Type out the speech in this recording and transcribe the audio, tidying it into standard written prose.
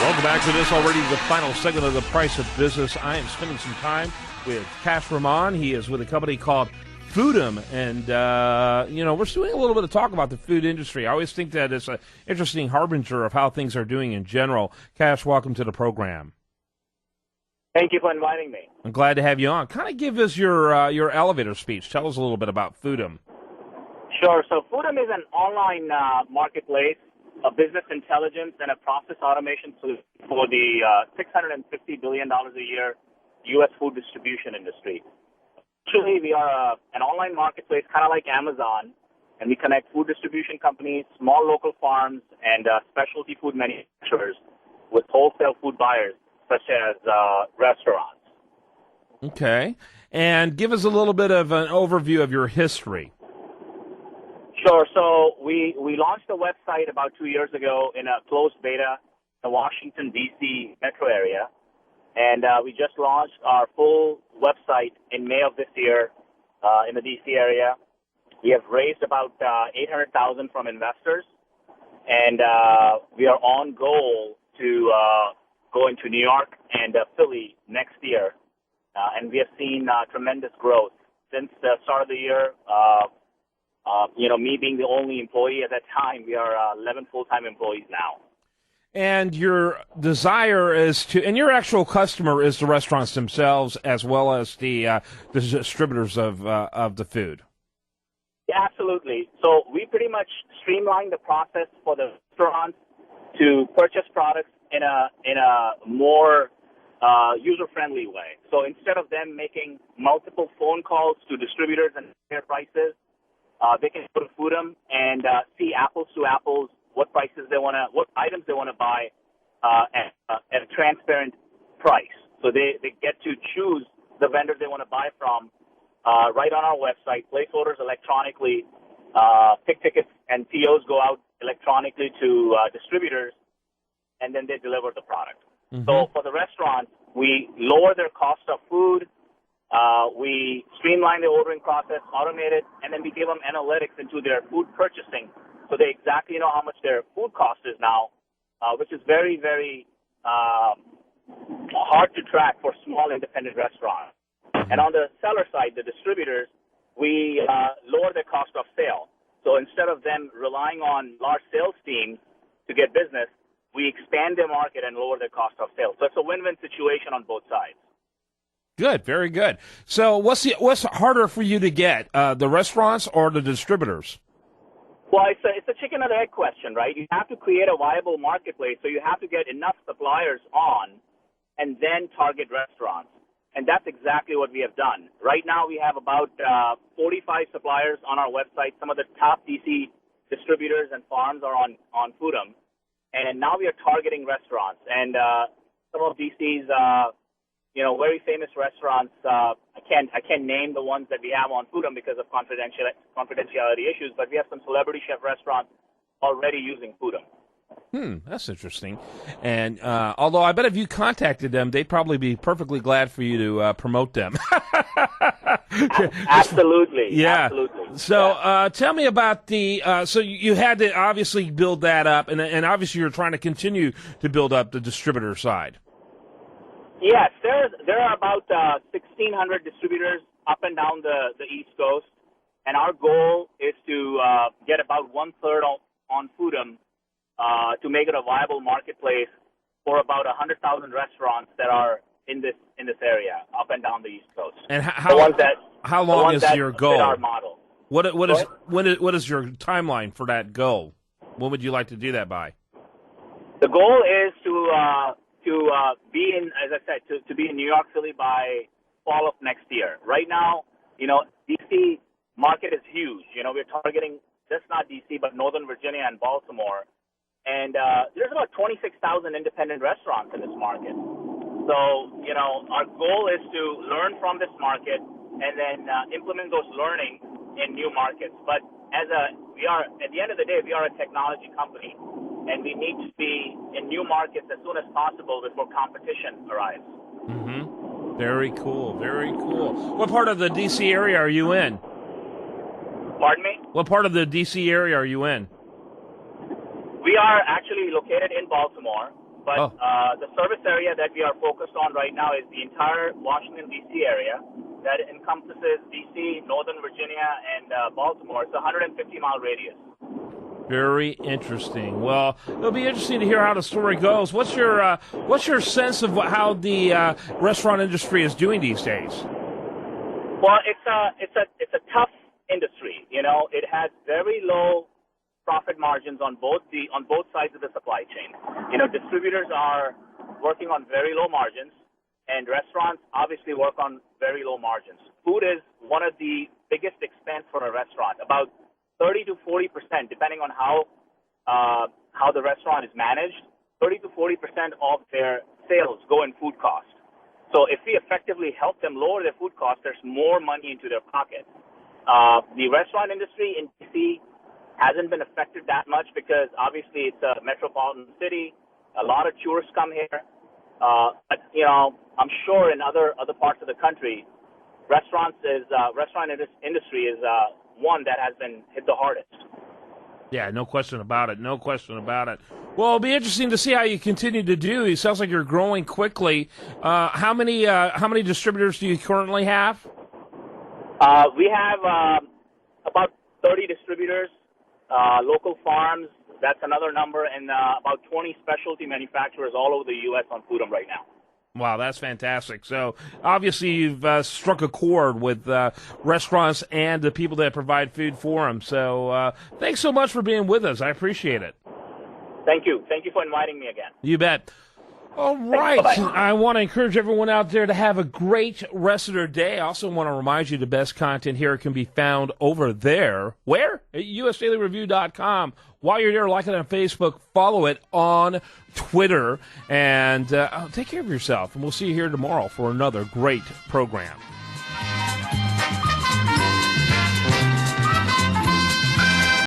Welcome back to this, already the final segment of The Price of Business. I am spending some time with Kash Rehman. He is with a company called Foodum, and, we're doing a little bit of talk about the food industry. I always think that it's an interesting harbinger of how things are doing in general. Kash, welcome to the program. Thank you for inviting me. I'm glad to have you on. Kind of give us your elevator speech. Tell us a little bit about Foodum. Sure. So Foodum is an online marketplace, a business intelligence and a process automation solution for the $650 billion a year U.S. food distribution industry. Actually, we are an online marketplace, kind of like Amazon, and we connect food distribution companies, small local farms, and specialty food manufacturers with wholesale food buyers, such as restaurants. Okay. And give us a little bit of an overview of your history. Sure. So we launched a website about 2 years ago in a closed beta in the Washington, D.C. metro area. And we just launched our full website in May of this year in the D.C. area. We have raised about $800,000 from investors. And we are on goal to go into New York and Philly next year. And we have seen tremendous growth since the start of the year. Me being the only employee at that time, we are 11 full-time employees now. And your desire is to, and your actual customer is the restaurants themselves as well as the distributors of the food. Yeah, absolutely. So we pretty much streamline the process for the restaurants to purchase products in a more user-friendly way. So instead of them making multiple phone calls to distributors and their prices, they can go to Foodum and see apples to apples what items they want to buy at a transparent price. So they get to choose the vendor they want to buy from right on our website, place orders electronically, pick tickets and POs go out electronically to distributors, and then they deliver the product. Mm-hmm. So for the restaurants, we lower their cost of food. We streamline the ordering process, automate it, and then we give them analytics into their food purchasing so they exactly know how much their food cost is now, which is very, very hard to track for small independent restaurants. And on the seller side, the distributors, we lower the cost of sale. So instead of them relying on large sales teams to get business, we expand their market and lower their cost of sale. So it's a win-win situation on both sides. Good, very good. So what's harder for you to get, the restaurants or the distributors? Well, it's a chicken and egg question, right? You have to create a viable marketplace, so you have to get enough suppliers on and then target restaurants. And that's exactly what we have done. Right now we have about 45 suppliers on our website. Some of the top DC distributors and farms are on Foodum. And now we are targeting restaurants. And some of DC's very famous restaurants. I can't name the ones that we have on Foodum because of confidentiality issues, but we have some celebrity chef restaurants already using Foodum. That's interesting. And although I bet if you contacted them, they'd probably be perfectly glad for you to promote them. Absolutely. Yeah. Absolutely. So tell me about so you had to obviously build that up, and obviously you're trying to continue to build up the distributor side. Yes, there are about 1,600 distributors up and down the East Coast, and our goal is to get about one-third on Foodum to make it a viable marketplace for about 100,000 restaurants that are in this area up and down the East Coast. And how long is your goal? Fit our model. What is your timeline for that goal? When would you like to do that by? The goal is to be in, as I said, to be in New York, Philly by fall of next year. Right now, DC market is huge. We're targeting just not DC, but Northern Virginia and Baltimore. And there's about 26,000 independent restaurants in this market. So, our goal is to learn from this market and then implement those learnings in new markets. But at the end of the day, we are a technology company, and we need to be in new markets as soon as possible before competition arrives. Mm-hmm. Very cool, very cool. What part of the D.C. area are you in? Pardon me? What part of the D.C. area are you in? We are actually located in Baltimore, But the service area that we are focused on right now is the entire Washington, D.C. area that encompasses D.C., Northern Virginia, and Baltimore. It's a 150-mile radius. Very interesting. Well, it'll be interesting to hear how the story goes. What's your sense of how the restaurant industry is doing these days? Well, it's a tough industry. You know, it has very low profit margins on both sides of the supply chain. You know, distributors are working on very low margins, and restaurants obviously work on very low margins. Food is one of the biggest expense for a restaurant. About 30 to 40%, depending on how the restaurant is managed, 30 to 40% of their sales go in food cost. So if we effectively help them lower their food cost, there's more money into their pocket. The restaurant industry in D.C. hasn't been affected that much because obviously it's a metropolitan city. A lot of tourists come here. But, you know, I'm sure in other parts of the country, restaurant industry is one that has been hit the hardest. Yeah, no question about it. No question about it. Well, it'll be interesting to see how you continue to do. It sounds like you're growing quickly. How many distributors do you currently have? We have about 30 distributors, local farms. That's another number, and about 20 specialty manufacturers all over the U.S. on Foodum right now. Wow, that's fantastic. So, obviously, you've struck a chord with restaurants and the people that provide food for them. So, thanks so much for being with us. I appreciate it. Thank you. Thank you for inviting me again. You bet. All right. I want to encourage everyone out there to have a great rest of their day. I also want to remind you the best content here can be found over there. Where? At usdailyreview.com. While you're there, like it on Facebook, follow it on Twitter, and take care of yourself. And we'll see you here tomorrow for another great program.